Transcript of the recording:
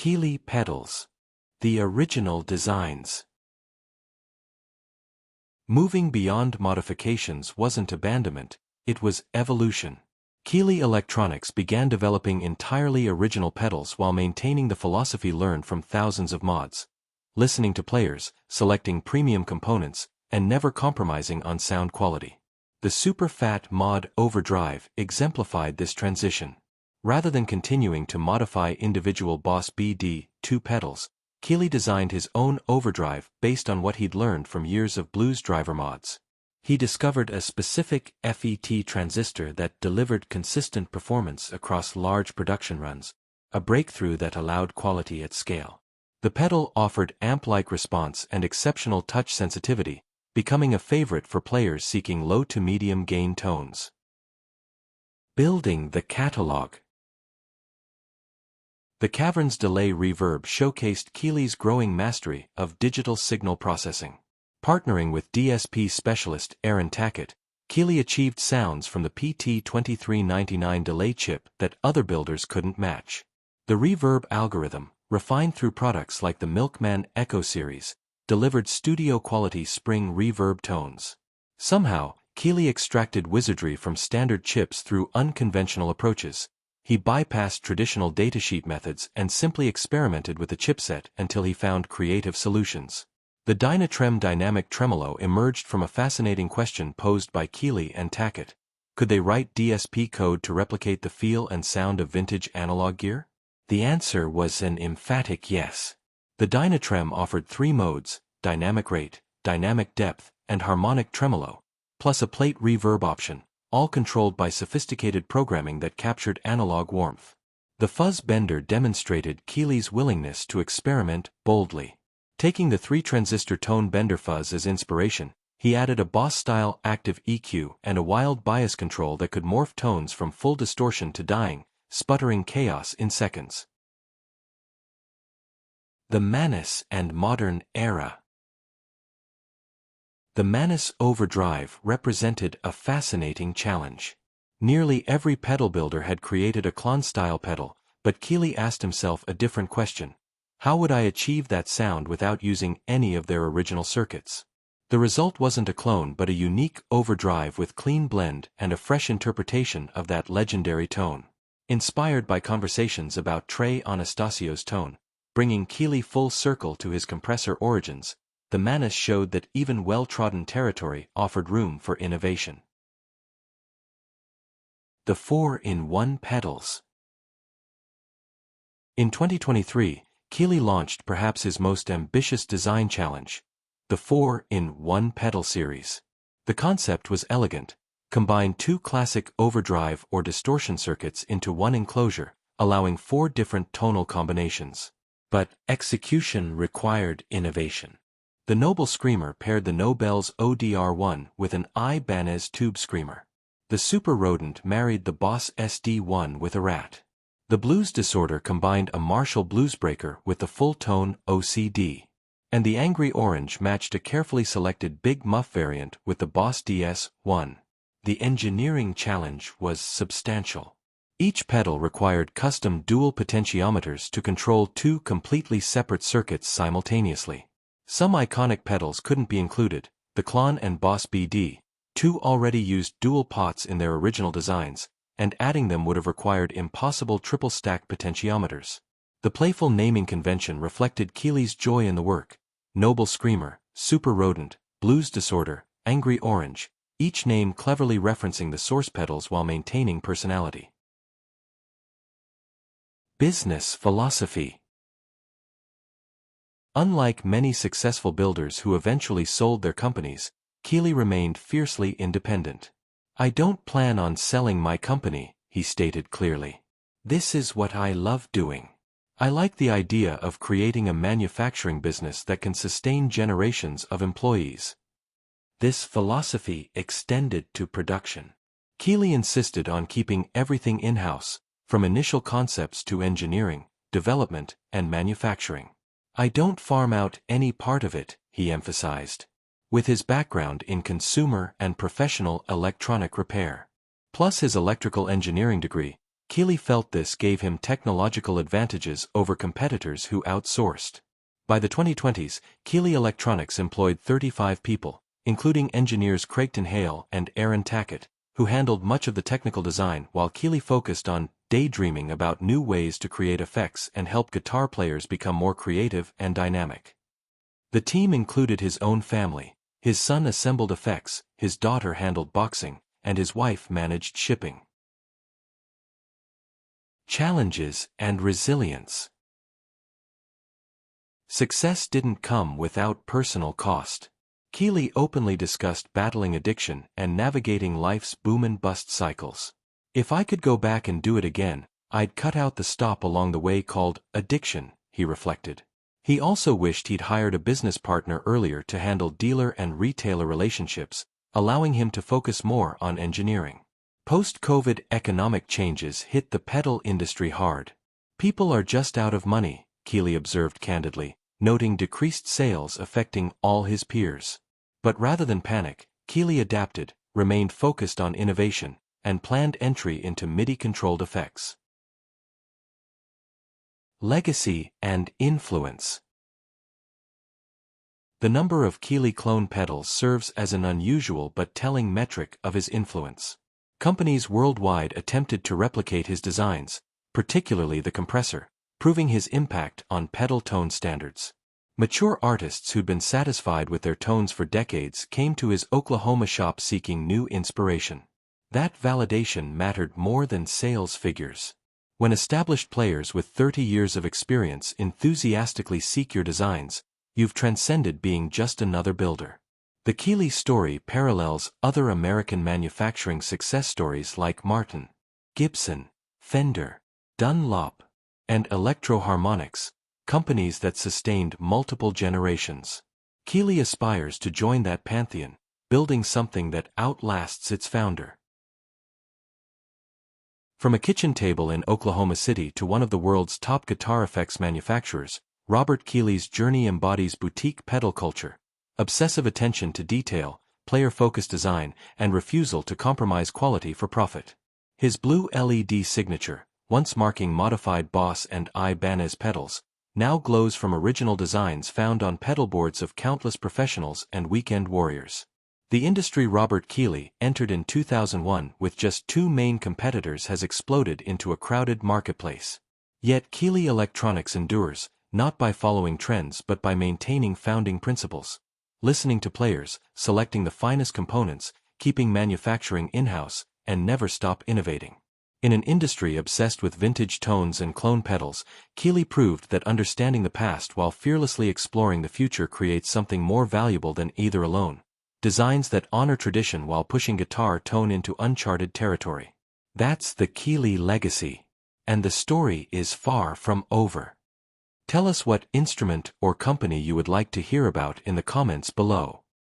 Keeley pedals. The original designs. Moving beyond modifications wasn't abandonment, it was evolution. Keeley Electronics began developing entirely original pedals while maintaining the philosophy learned from thousands of mods, listening to players, selecting premium components, and never compromising on sound quality. The Super Fat Mod Overdrive exemplified this transition. Rather than continuing to modify individual Boss BD2 pedals, Keeley designed his own overdrive based on what he'd learned from years of blues driver mods. He discovered a specific FET transistor that delivered consistent performance across large production runs, a breakthrough that allowed quality at scale. The pedal offered amp-like response and exceptional touch sensitivity, becoming a favorite for players seeking low to medium gain tones. Building the catalog. The Cavern's delay reverb showcased Keeley's growing mastery of digital signal processing. Partnering with DSP specialist Aaron Tackett, Keeley achieved sounds from the PT2399 delay chip that other builders couldn't match. The reverb algorithm, refined through products like the Milkman Echo series, delivered studio-quality spring reverb tones. Somehow, Keeley extracted wizardry from standard chips through unconventional approaches. He bypassed traditional datasheet methods and simply experimented with the chipset until he found creative solutions. The Dynatrem dynamic tremolo emerged from a fascinating question posed by Keeley and Tackett. Could they write DSP code to replicate the feel and sound of vintage analog gear? The answer was an emphatic yes. The Dynatrem offered 3 modes: dynamic rate, dynamic depth, and harmonic tremolo, plus a plate reverb option, all controlled by sophisticated programming that captured analog warmth. The Fuzz Bender demonstrated Keeley's willingness to experiment boldly. Taking the 3-transistor tone bender fuzz as inspiration, he added a Boss-style active EQ and a wild bias control that could morph tones from full distortion to dying, sputtering chaos in seconds. The Manus and modern era. The Manus Overdrive represented a fascinating challenge. Nearly every pedal builder had created a clone-style pedal, but Keeley asked himself a different question. How would I achieve that sound without using any of their original circuits? The result wasn't a clone but a unique overdrive with clean blend and a fresh interpretation of that legendary tone. Inspired by conversations about Trey Anastasio's tone, bringing Keeley full circle to his compressor origins, the Manus showed that even well-trodden territory offered room for innovation. The 4-in-1 pedals. In 2023, Keeley launched perhaps his most ambitious design challenge, the 4-in-1 pedal series. The concept was elegant: combine 2 classic overdrive or distortion circuits into one enclosure, allowing 4 different tonal combinations. But execution required innovation. The Noble Screamer paired the Nobel's ODR1 with an Ibanez tube screamer. The Super Rodent married the Boss SD1 with a Rat. The Blues Disorder combined a Marshall Bluesbreaker with the full-tone OCD. And the Angry Orange matched a carefully selected Big Muff variant with the Boss DS1. The engineering challenge was substantial. Each pedal required custom dual potentiometers to control 2 completely separate circuits simultaneously. Some iconic pedals couldn't be included. The Klon and Boss BD2 already used dual pots in their original designs, and adding them would have required impossible triple-stack potentiometers. The playful naming convention reflected Keeley's joy in the work: Noble Screamer, Super Rodent, Blues Disorder, Angry Orange, each name cleverly referencing the source pedals while maintaining personality. Business philosophy. Unlike many successful builders who eventually sold their companies, Keeley remained fiercely independent. "I don't plan on selling my company," he stated clearly. "This is what I love doing. I like the idea of creating a manufacturing business that can sustain generations of employees." This philosophy extended to production. Keeley insisted on keeping everything in-house, from initial concepts to engineering, development, and manufacturing. "I don't farm out any part of it," he emphasized. With his background in consumer and professional electronic repair, plus his electrical engineering degree, Keeley felt this gave him technological advantages over competitors who outsourced. By the 2020s, Keeley Electronics employed 35 people, including engineers Craigton Hale and Aaron Tackett, who handled much of the technical design while Keeley focused on daydreaming about new ways to create effects and help guitar players become more creative and dynamic. The team included his own family. His son assembled effects, his daughter handled boxing, and his wife managed shipping. Challenges and resilience. Success didn't come without personal cost. Keeley openly discussed battling addiction and navigating life's boom and bust cycles. "If I could go back and do it again, I'd cut out the stop along the way called addiction," he reflected. He also wished he'd hired a business partner earlier to handle dealer and retailer relationships, allowing him to focus more on engineering. Post-COVID economic changes hit the pedal industry hard. "People are just out of money," Keeley observed candidly, noting decreased sales affecting all his peers. But rather than panic, Keeley adapted, remained focused on innovation, and planned entry into MIDI-controlled effects. Legacy and influence. The number of Keeley clone pedals serves as an unusual but telling metric of his influence. Companies worldwide attempted to replicate his designs, particularly the compressor, proving his impact on pedal tone standards. Mature artists who'd been satisfied with their tones for decades came to his Oklahoma shop seeking new inspiration. That validation mattered more than sales figures. When established players with 30 years of experience enthusiastically seek your designs, you've transcended being just another builder. The Keeley story parallels other American manufacturing success stories like Martin, Gibson, Fender, Dunlop, and Electro-Harmonix, companies that sustained multiple generations. Keeley aspires to join that pantheon, building something that outlasts its founder. From a kitchen table in Oklahoma City to one of the world's top guitar effects manufacturers, Robert Keeley's journey embodies boutique pedal culture, obsessive attention to detail, player-focused design, and refusal to compromise quality for profit. His blue LED signature, once marking modified Boss and Ibanez pedals, now glows from original designs found on pedal boards of countless professionals and weekend warriors. The industry Robert Keeley entered in 2001 with just two main competitors has exploded into a crowded marketplace. Yet Keeley Electronics endures, not by following trends but by maintaining founding principles. Listening to players, selecting the finest components, keeping manufacturing in-house, and never stop innovating. In an industry obsessed with vintage tones and clone pedals, Keeley proved that understanding the past while fearlessly exploring the future creates something more valuable than either alone. Designs that honor tradition while pushing guitar tone into uncharted territory. That's the Keeley legacy. And the story is far from over. Tell us what instrument or company you would like to hear about in the comments below.